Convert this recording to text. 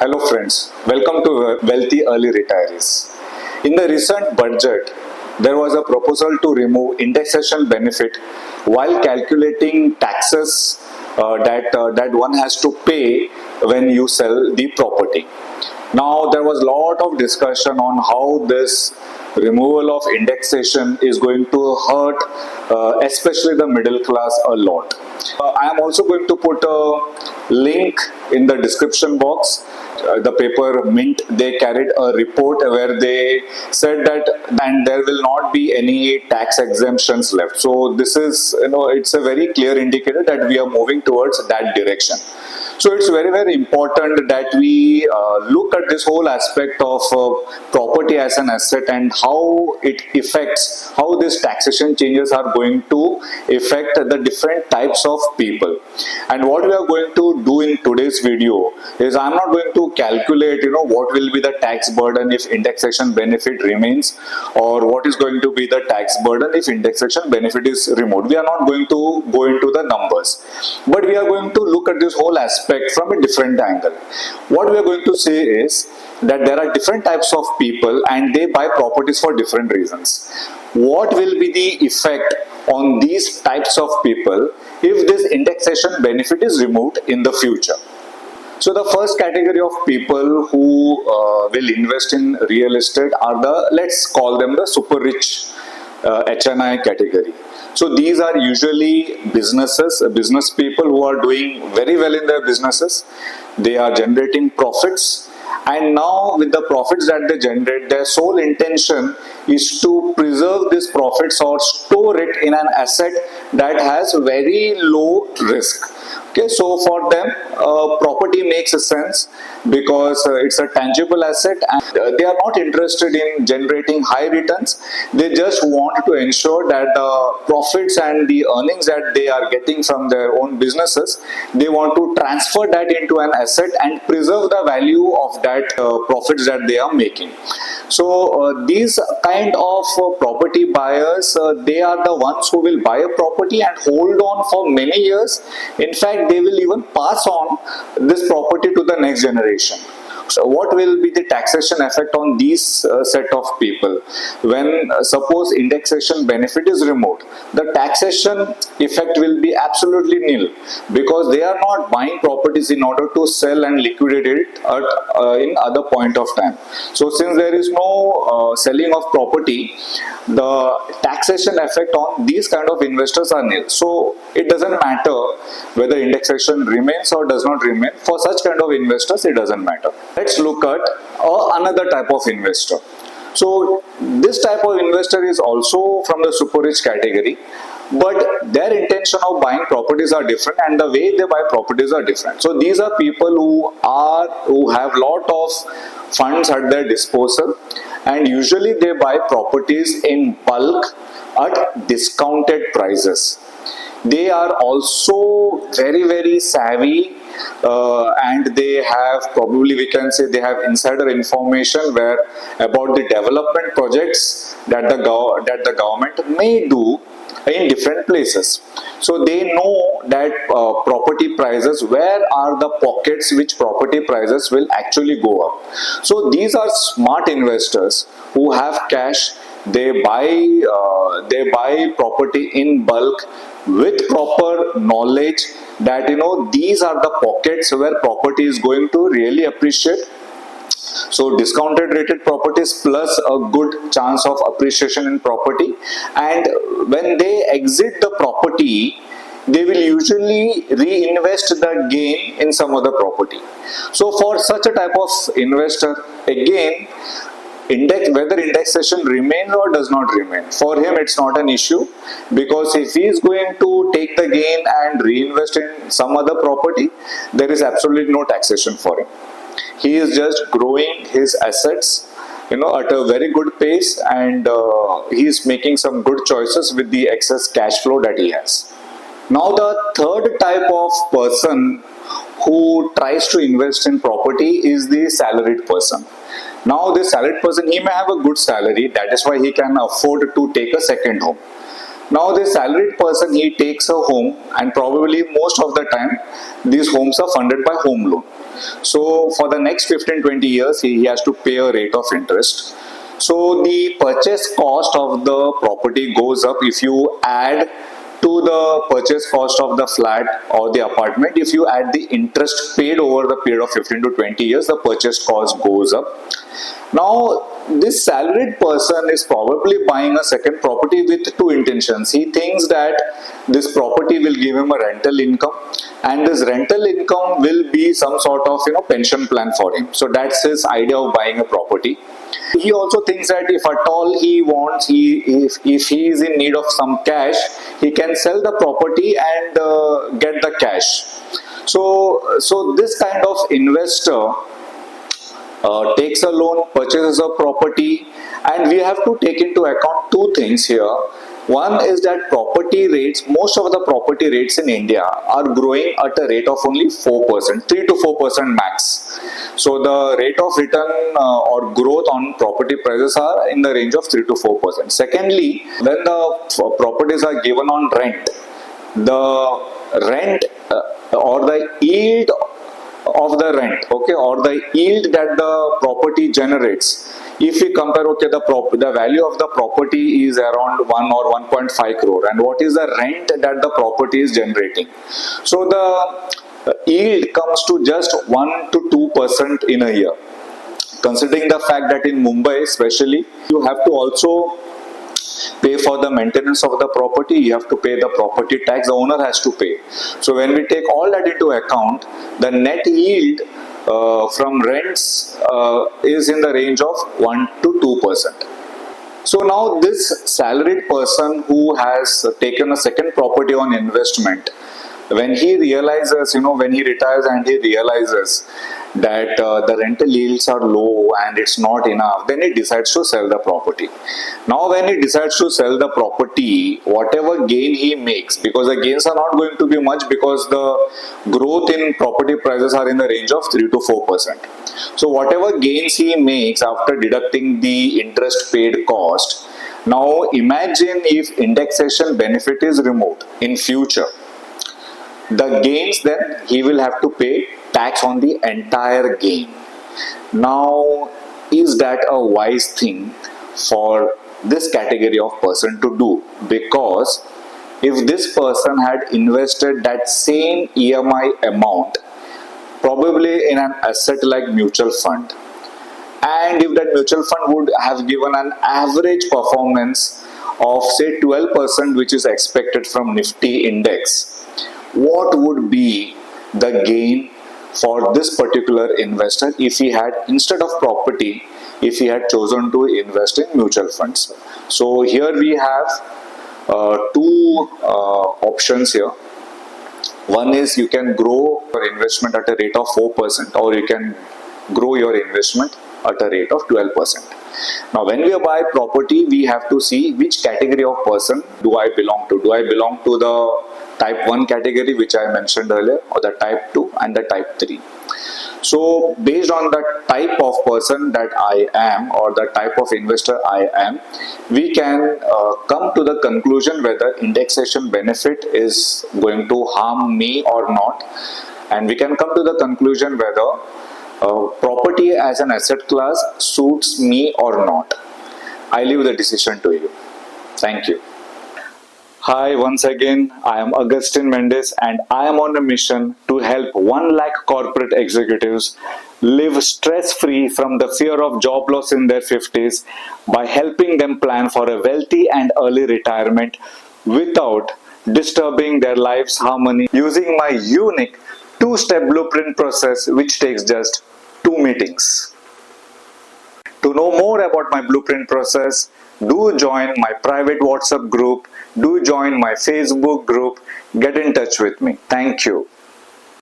Hello friends, welcome to Wealthy Early Retirees. In the recent budget, there was a proposal to remove indexation benefit while calculating taxes that one has to pay when you sell the property. Now there was a lot of discussion on how this removal of indexation is going to hurt especially the middle class a lot. I am also going to put a link in the description box. The paper Mint, they carried a report where they said that and there will not be any tax exemptions left. So this is, it's a very clear indicator that we are moving towards that direction. So it's very, very important that we look at this whole aspect of property as an asset and how it affects, how these taxation changes are going to affect the different types of people. And what we are going to do in today's video is I'm not going to calculate, what will be the tax burden if indexation benefit remains, or what is going to be the tax burden if indexation benefit is removed. We are not going to go into the numbers, but we are going to look at this whole aspect from a different angle. What we are going to say is that there are different types of people and they buy properties for different reasons. What will be the effect on these types of people if this indexation benefit is removed in the future? So the first category of people who will invest in real estate are let's call them the super rich HNI category. So these are usually business people who are doing very well in their businesses. They are generating profits, and now with the profits that they generate, their sole intention is to preserve these profits or store it in an asset that has very low risk. Okay, so for them, property makes a sense because it's a tangible asset and they are not interested in generating high returns. They just want to ensure that the profits and the earnings that they are getting from their own businesses, they want to transfer that into an asset and preserve the value of that profits that they are making. So these kind of property buyers, they are the ones who will buy a property and hold on for many years. In fact, they will even pass on this property to the next generation. So what will be the taxation effect on these set of people? When suppose indexation benefit is removed, the taxation effect will be absolutely nil because they are not buying properties in order to sell and liquidate it in other point of time. So since there is no selling of property, the taxation effect on these kind of investors are nil. So it doesn't matter whether indexation remains or does not remain. For such kind of investors, it doesn't matter. Let's look at another type of investor. So this type of investor is also from the super rich category, but their intention of buying properties are different and the way they buy properties are different. So these are people who have lot of funds at their disposal, and usually they buy properties in bulk at discounted prices. They are also very, very savvy and they have, probably we can say, they have insider information about the development projects that the government may do in different places. So they know that property prices, where are the pockets which property prices will actually go up. So these are smart investors who have cash. They buy property in bulk with proper knowledge that these are the pockets where property is going to really appreciate. So discounted rated properties plus a good chance of appreciation in property, and when they exit the property, they will usually reinvest the gain in some other property. So for such a type of investor, again, whether indexation remains or does not remain, for him it's not an issue, because if he is going to take the gain and reinvest in some other property, there is absolutely no taxation for him. He is just growing his assets at a very good pace, and he is making some good choices with the excess cash flow that he has. Now the third type of person who tries to invest in property is the salaried person. Now this salaried person, he may have a good salary, that is why he can afford to take a second home. Now this salaried person, he takes a home, and probably most of the time these homes are funded by home loan. So for the next 15-20 years, he has to pay a rate of interest. So the purchase cost of the property goes up if you add to the purchase cost of the flat or the apartment. If you add the interest paid over the period of 15 to 20 years, the purchase cost goes up. Now, this salaried person is probably buying a second property with two intentions. He thinks that this property will give him a rental income, and this rental income will be some sort of pension plan for him. So that's his idea of buying a property. He also thinks that if at all he wants, if he is in need of some cash, he can sell the property and get the cash. So this kind of investor takes a loan, purchases a property, and we have to take into account two things here. One is that property rates, most of the property rates in India are growing at a rate of only 4%, 3 to 4% max. So the rate of return or growth on property prices are in the range of 3 to 4%. Secondly, when the properties are given on rent, the rent or the yield of the rent, okay, or the yield that the property generates, if we compare, okay, the value of the property is around 1 or 1.5 crore, and what is the rent that the property is generating? So the yield comes to just 1 to 2% in a year. Considering the fact that in Mumbai especially, you have to also pay for the maintenance of the property, you have to pay the property tax, the owner has to pay. So when we take all that into account, the net yield from rents is in the range of 1 to 2%. So now this salaried person who has taken a second property on investment, when he realizes, when he retires and he realizes that the rental yields are low and it's not enough, then he decides to sell the property. Now when he decides to sell the property, whatever gain he makes, because the gains are not going to be much because the growth in property prices are in the range of 3 to 4%. So whatever gains he makes after deducting the interest paid cost, now imagine if indexation benefit is removed in future. The gains, then he will have to pay tax on the entire gain. Now, is that a wise thing for this category of person to do? Because if this person had invested that same EMI amount probably in an asset like mutual fund, and if that mutual fund would have given an average performance of say 12%, which is expected from Nifty index, what would be the gain for this particular investor if he had, instead of property, if he had chosen to invest in mutual funds? So here we have two options here. One is you can grow your investment at a rate of 4%, or you can grow your investment at a rate of 12%. Now when we buy property, we have to see which category of person do I belong to. Do I belong to the type 1 category which I mentioned earlier, or the type 2 and the type 3? So based on the type of person that I am, or the type of investor I am, we can come to the conclusion whether indexation benefit is going to harm me or not, and we can come to the conclusion whether property as an asset class suits me or not. I leave the decision to you. Thank you. Hi, once again, I am Augustine Mendes, and I am on a mission to help 1 lakh corporate executives live stress-free from the fear of job loss in their 50s by helping them plan for a wealthy and early retirement without disturbing their life's harmony, using my unique 2-step blueprint process which takes just 2 meetings. To know more about my blueprint process, do join my private WhatsApp group, do join my Facebook group, get in touch with me. Thank you.